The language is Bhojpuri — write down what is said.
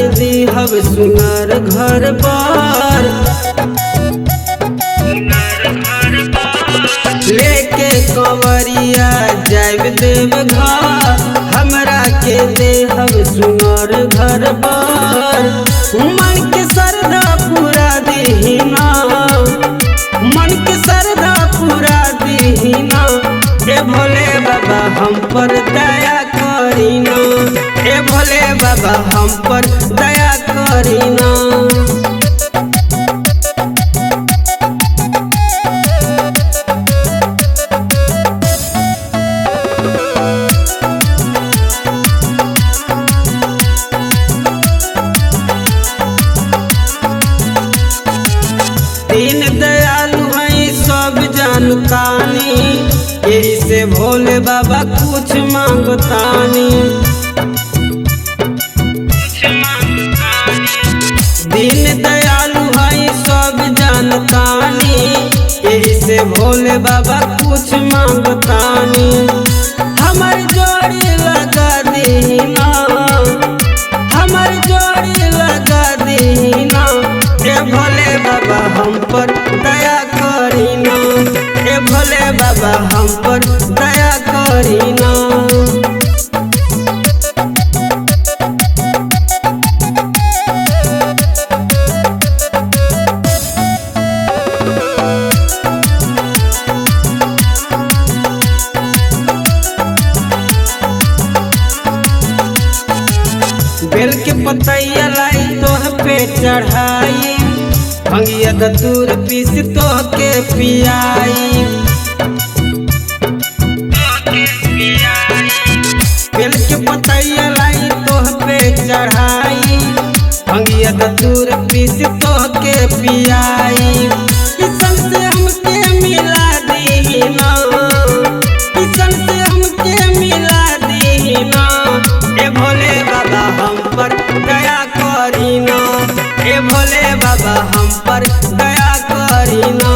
के दीहब सुनार घर बार। लेके कंवरिया जाब देव घर, हमरा के देहब सुनार घर बार। मन के श्रद्धा पूरा दीना, मन के श्रद्धा पूरा दीना। ए भोले बाबा हम पर दया करीना, ए भोले बाबा हम पर दया करीना। दीन दयालु हैं सब जानतानी, यही से भोले बाबा कुछ मांगतानी। दीन दयालु हैं सब जानतानी, यही से भोले बाबा कुछ मांगतानी। हमर जोड़ी लगा दीना, हमर जोड़ी लगा दीना। ए भोले बाबा हम पर दया करीना, ए भोले बाबा हम पर दया करीना। बेल के पतैया लाई तोह पे चढ़ाई, भंगिया धतूर पीस तोह के पियाई। बेल के पतैया लाई तोह पे चढ़ाई, भंगिया धतूर पीस तोह के पियाई। किसन से हमके मिला दीना, किसन से हमके मिला दीना। ए भोले बाबा हम पर दया करीना, ए भोले बाबा हम पर दया करीना।